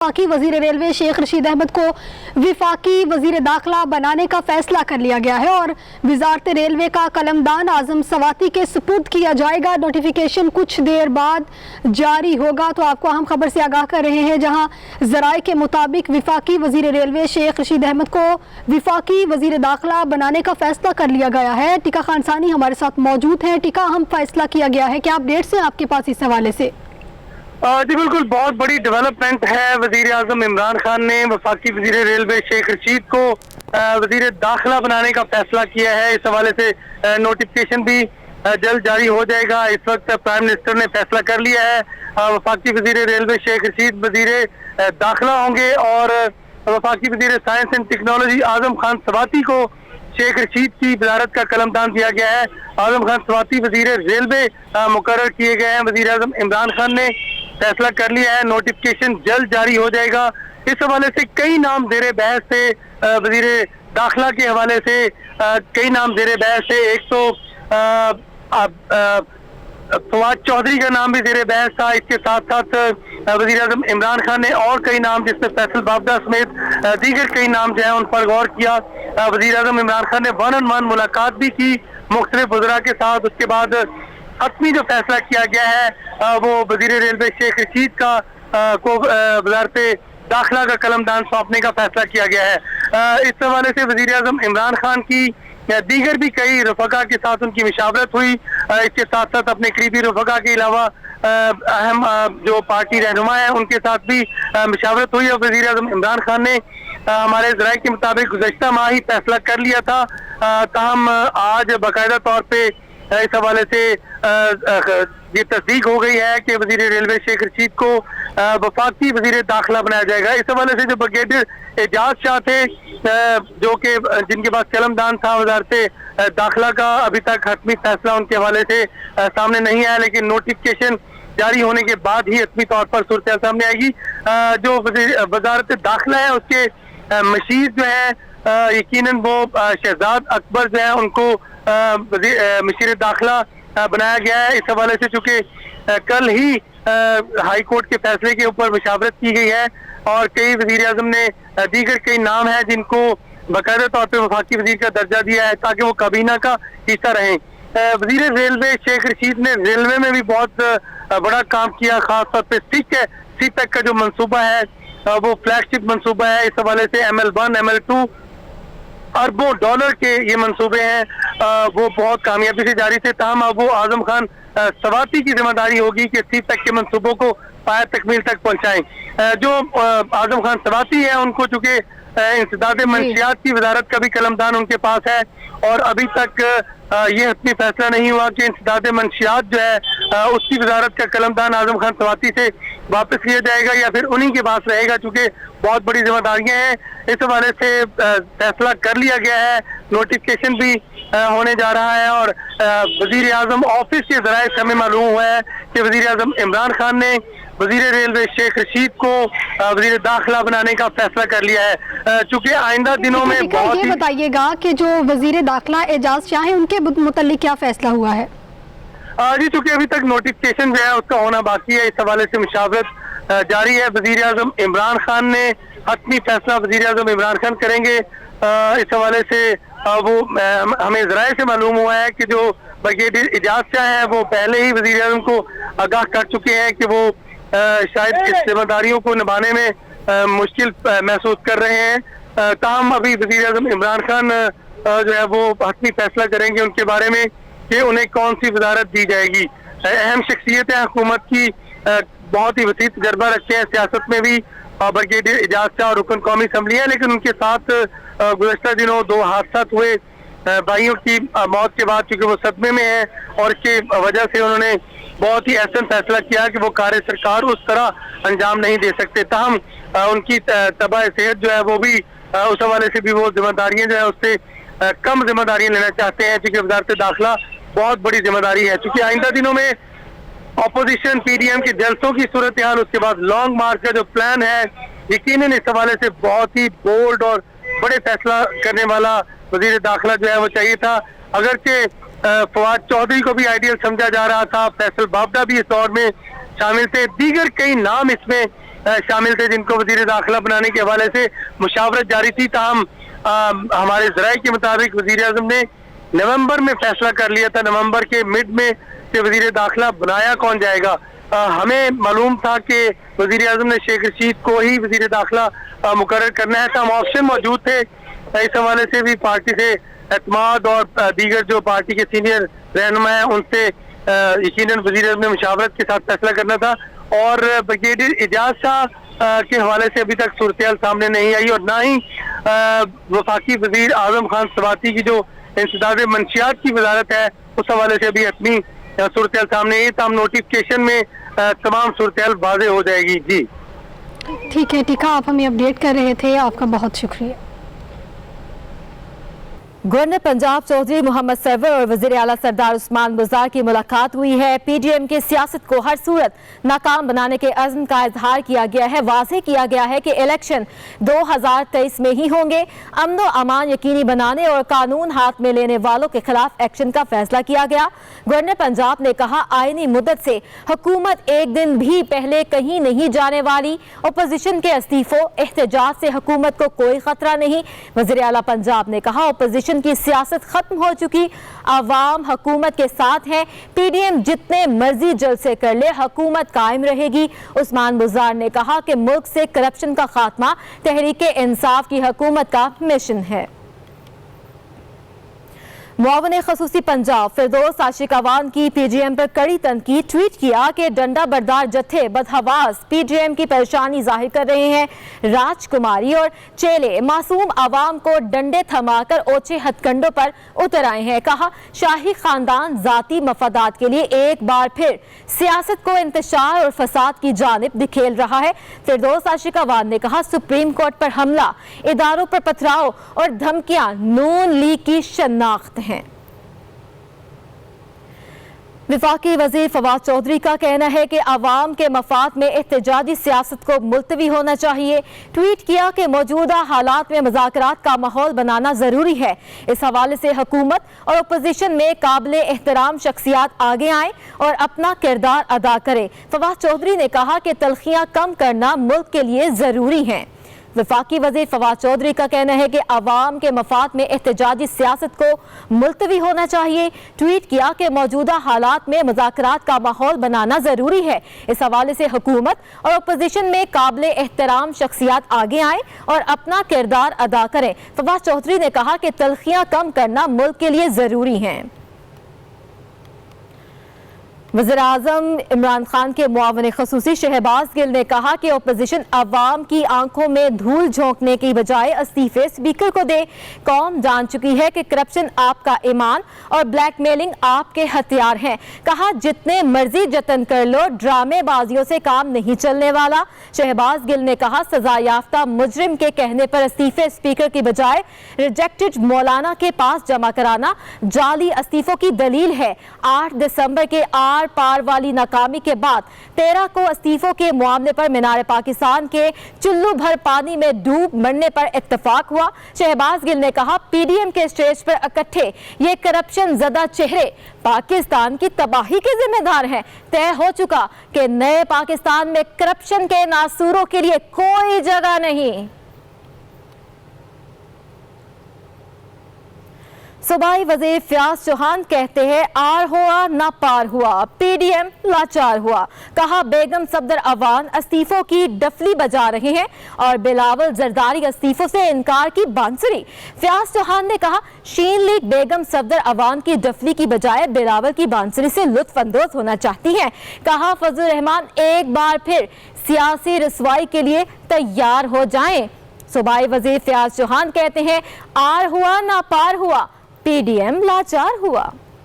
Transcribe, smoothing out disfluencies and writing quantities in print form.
वफाकी वजीर रेलवे शेख रशीद अहमद को वफाकी वजीर दाखिला बनाने का फैसला कर लिया गया है और वजारत रेलवे का कलमदान आजम सवाती के सुपुर्द किया जाएगा। नोटिफिकेशन कुछ देर बाद जारी होगा। तो आपको अहम खबर से आगाह कर रहे हैं, जहां जराए के मुताबिक वफाकी वजीर रेलवे शेख रशीद अहमद को वफाकी वजीर दाखिला बनाने का फैसला कर लिया गया है। टिका खानसानी हमारे साथ मौजूद हैं। टिका, अहम फैसला किया गया है, क्या अपडेट्स हैं आपके पास इस हवाले से? जी बिल्कुल, बहुत बड़ी डेवलपमेंट है। वजीर आजम इमरान खान ने वफाकी वजीर रेलवे शेख रशीद को वजीर दाखिला बनाने का फैसला किया है। इस हवाले से नोटिफिकेशन भी जल्द जारी हो जाएगा। इस वक्त प्राइम मिनिस्टर ने फैसला कर लिया है, वफाकी वजीर रेलवे शेख रशीद वजीर दाखिला होंगे और वफाकी वजीर science and technology Azam Khan सवाती को शेख रशीद की वजारत का कलमदान दिया गया है। आजम खान सवाती वजीर रेलवे मुकर्रर किए गए हैं। वजीर आजम इमरान खान ने फैसला कर लिया है, नोटिफिकेशन जल्द जारी हो जाएगा। इस हवाले से कई नाम जेरे बहस से, वजीर दाखिला के हवाले से कई नाम जेरे बहस है। एक तो फवाद चौधरी का नाम भी जेरे बहस था। इसके साथ साथ वजीर आजम इमरान खान ने और कई नाम, जिसमें फैसल बाबदा समेत दीगर कई नाम जो है उन पर गौर किया। वजीर आजम इमरान खान ने 1-on-1 मुलाकात भी की मुख्तलिफ वज़रा के साथ। उसके बाद हतमी जो फैसला किया गया है वो वजीर रेलवे शेख रशीद का को वजारत दाखिला का कलमदान सौंपने का फैसला किया गया है। इस हवाले से वजीर आजम इमरान खान की दीगर भी कई रफका के साथ उनकी मुशावरत हुई। इसके साथ साथ अपने करीबी रफका के अलावा अहम जो पार्टी रहनुमा है उनके साथ भी मुशावरत हुई। और वजीर आजम इमरान खान ने हमारे ज़राए के मुताबिक गुज़श्ता माह ही फैसला कर लिया था। ताहम आज बाकायदा तौर पर इस हवाले से ये तस्दीक हो गई है कि वजीर रेलवे शेख रशीद को वफाकी वजीर दाखिला बनाया जाएगा। इस हवाले से जो ब्रिगेडियर एजाज शाह थे, जो कि जिनके पास कलमदान था वजारत दाखिला का, अभी तक हतमी फैसला उनके हवाले से सामने नहीं आया, लेकिन नोटिफिकेशन जारी होने के बाद ही हतमी तौर पर सूरत सामने आएगी। जो वजारत दाखिला है उसके मशीर जो है यकीनन वो शहजाद अकबर जो है उनको मशीर दाखिला बनाया गया है। इस हवाले से चूंकि कल ही हाई कोर्ट के फैसले के ऊपर मुशावरत की गई है और कई वजीर आजम ने दीगर कई नाम हैं जिनको बाकायदा तौर पर वफाकी वजीर का दर्जा दिया है ताकि वो काबीना का हिस्सा रहें। वजीर रेलवे शेख रशीद ने रेलवे में भी बहुत बड़ा काम किया, खासतौर पर सीपेक का जो मनसूबा है वो फ्लैगशिप मनसूबा है। इस हवाले से ML1 ML2 अरबों डॉलर के ये मंसूबे हैं, वो बहुत कामयाबी से जारी थे। ताहम अब वो आजम खान सवाती की जिम्मेदारी होगी कि सी तक के मंसूबों को पाया तकमील तक पहुंचाएं। जो आजम खान सवाती है उनको चूंकि इंसदाद मंशियात की वजारत का भी कलमदान उनके पास है और अभी तक ये हतमी फैसला नहीं हुआ कि इंसदाद मंशियात जो है उसकी वजारत का कलमदान आजम खान सवाती से वापस लिया जाएगा या फिर उन्हीं के पास रहेगा, चूंकि बहुत बड़ी जिम्मेदारियां हैं। इस हवाले से फैसला कर लिया गया है, नोटिफिकेशन भी होने जा रहा है और वजीर आजम ऑफिस के जराए से हमें मालूम हुआ है कि वजीर आजम इमरान खान ने वजीर रेलवे शेख रशीद को वजीर दाखिला बनाने का फैसला कर लिया है। चूंकि आइंदा दिनों में बहुत ये बताइएगा कि जो वजीर दाखिला एजाज शाह है उनके मुतल्लिक क्या फैसला हुआ है? जी चूंकि अभी तक नोटिफिकेशन जो है उसका होना बाकी है, इस हवाले से मुशावरत जारी है। वजीर आजम इमरान खान ने हतमी फैसला वजीर आजम इमरान खान करेंगे। इस हवाले से वो हमें ज़राए से मालूम हुआ है कि जो ब्रिगेडियर एजाज शाह है वो पहले ही वजीर आजम को आगाह कर चुके हैं कि वो शायद इस जिम्मेदारियों को निभाने में मुश्किल महसूस कर रहे हैं। ताहम अभी वजीर आजम इमरान खान जो है वो हतमी फैसला करेंगे उनके बारे में कि उन्हें कौन सी वजारत दी जाएगी। अहम शख्सियत है हुकूमत की, बहुत ही वसी तजर्बा रखते हैं सियासत में भी, ब्रिगेडियर एजाज शाह और रुकन कौमी असम्बली है, लेकिन उनके साथ गुज़श्ता दिनों 2 हादसा हुए भाइयों की मौत के बाद, चूंकि वो सदमे में है और इसकी वजह से उन्होंने बहुत ही ऐसा फैसला किया कि वो कार्य सरकार उस तरह अंजाम नहीं दे सकते। ताहम उनकी तबाह सेहत जो है वो भी उस हवाले से भी वो जिम्मेदारियां जो है उससे कम जिम्मेदारियां लेना चाहते हैं, चूंकि वजारत दाखिला बहुत बड़ी जिम्मेदारी है। चूंकि आइंदा दिनों में अपोजिशन PDM के जलसों की सूरत हाल, उसके बाद लॉन्ग मार्च का जो प्लान है, यकीनन इस हवाले से बहुत ही बोल्ड और बड़े फैसला करने वाला वजीर दाखिला जो है वो चाहिए था। अगरचे फवाद चौधरी को भी आइडियल समझा जा रहा था, फैसल बाबदा भी इस दौर में शामिल थे, दीगर कई नाम इसमें शामिल थे जिनको वजीर दाखिला बनाने के हवाले से मुशावरत जारी थी। ताहम हमारे ज़राए के मुताबिक वजीर आज़म ने नवंबर में फैसला कर लिया था, नवंबर के मिड में कि वजीर दाखिला बनाया कौन जाएगा। हमें मालूम था कि वजीर आज़म ने शेख रशीद को ही वजीर दाखिला मुकर्रर करना है। तमाम ऑप्शन मौजूद थे। इस हवाले से भी पार्टी से एतमाद और दीगर जो पार्टी के सीनियर रहनुमा हैं उनसे यकीनन वजीर आज़म ने मुशावरत के साथ फैसला करना था। और ब्रिगेडियर एजाज शाह के हवाले से अभी तक सूरत सामने नहीं आई और ना ही वफाकी वजीर आजम खान सवाती की जो इंसदाद मंशियात की वजारत है उस हवाले से अभी अपनी सूरत सामने आई। तमाम नोटिफिकेशन में तमाम सूरत वाज़े हो जाएगी। जी ठीक है टीका, आप हमें अपडेट कर रहे थे, आपका बहुत शुक्रिया। गवर्नर पंजाब चौधरी मोहम्मद सरवर और वज़ीर आला सरदार उस्मान बुज़दार की मुलाकात हुई है। पीडीएम की सियासत को हर सूरत नाकाम बनाने के अज़्म का इजहार किया गया है। वाज़ेह किया गया है कि इलेक्शन 2023 में ही होंगे। अमन व अमान यकीनी बनाने और कानून हाथ में लेने वालों के खिलाफ एक्शन का फैसला किया गया। गवर्नर पंजाब ने कहा, आईनी मुद्दत से हुकूमत एक दिन भी पहले कहीं नहीं जाने वाली। अपोजिशन के इस्तीफों एहतजाज से हुकूमत को कोई खतरा नहीं। वज़ीर आला पंजाब ने कहा, अपोजिशन की सियासत खत्म हो चुकी, आवाम हुकूमत के साथ है। पीडीएम जितने मर्जी जलसे कर ले, हुकूमत कायम रहेगी। उस्मान बुज़दार ने कहा कि मुल्क से करप्शन का खात्मा तहरीके इंसाफ की हुकूमत का मिशन है। मुआवन खसूसी पंजाब फिरदौस आशिकावान की पीडीएम पर कड़ी तनकीद। ट्वीट किया कि डंडा बरदार जत्थे बदहवास पीडीएम की परेशानी जाहिर कर रहे हैं। राजकुमारी और चेले मासूम आवाम को डंडे थमाकर ओछे हथकंडों पर उतर आए हैं। कहा, शाही खानदान जाती मफादात के लिए एक बार फिर सियासत को इंतशार और फसाद की जानिब धकेल रहा है। फिरदौस आशिकावान ने कहा, सुप्रीम कोर्ट पर हमला, इदारों पर पथराव और धमकियां नून लीग की शनाख्त हैं। वफाकी वज़ीर फवाद चौधरी का कहना है कि आवाम के मफाद में एहतजाजी सियासत को मुलतवी होना चाहिए। ट्वीट किया कि मौजूदा हालात में मुज़ाकरात का माहौल बनाना ज़रूरी है। इस हवाले से हुकूमत और अपोजिशन में काबिले एहतराम शख्सियात आगे आएँ और अपना किरदार अदा करें। फवाद चौधरी ने कहा कि तलखियाँ कम करना मुल्क के लिए ज़रूरी हैं। वफाकी वज़ीर फवाद चौधरी का कहना है कि आवाम के मफाद में एहतजाजी सियासत को मुलतवी होना चाहिए। ट्वीट किया कि मौजूदा हालात में मुज़ाकरात का माहौल बनाना ज़रूरी है। इस हवाले से हुकूमत और अपोजिशन में काबिले एहतराम शख्सियात आगे आएँ और अपना किरदार अदा करें। फवाद चौधरी ने कहा कि तलखियाँ कम करना मुल्क के लिए ज़रूरी हैं। वज़ीर आज़म इमरान खान के मुआवन खसूसी शहबाज गिल ने कहा कि अपोजिशन अवाम की आंखों में धूल झोंकने की बजाय इस्तीफे स्पीकर को दे। कौम जान चुकी है कि करप्शन आपका ईमान और ब्लैकमेलिंग आपके हथियार हैं। कहा, जितने मर्जी जतन कर लो, ड्रामेबाजियों से काम नहीं चलने वाला। शहबाज गिल ने कहा, सजा याफ्ता मुजरिम के कहने पर इस्तीफे स्पीकर की बजाय रिजेक्टेड मौलाना के पास जमा कराना जाली इस्तीफों की दलील है। 8 दिसंबर के पार वाली नाकामी के बाद 13 को इस्तीफों के मामले पर मीनार पाकिस्तान के चुल्लू भर पानी में डूब मरने पर इत्तफाक हुआ। शहबाज गिल ने कहा, पीडीएम के स्टेज पर इकट्ठे ये करप्शन ज़दा चेहरे पाकिस्तान की तबाही के जिम्मेदार हैं। तय हो चुका कि नए पाकिस्तान में करप्शन के नासूरों के लिए कोई जगह नहीं। सूबाई वज़ीर फयाज चौहान कहते हैं, आर हुआ ना पार हुआ, पीडीएम लाचार हुआ। कहा, बेगम सफदर अवान इस्तीफों की डफली बजा रहे हैं और बिलावल जरदारी इस्तीफों से इनकार की बांसुरी। फयाज चौहान ने कहा, शीन लीग बेगम सफदर अवान की डफली की बजाय बिलावल की बांसुरी से लुत्फ अंदोज होना चाहती है। कहा, फजल रहमान एक बार फिर सियासी रसवाई के लिए तैयार हो जाएं। सूबाई वज़ीर फयाज चौहान कहते हैं, आर हुआ ना पार हुआ, पीडीएम लाचार हुआ।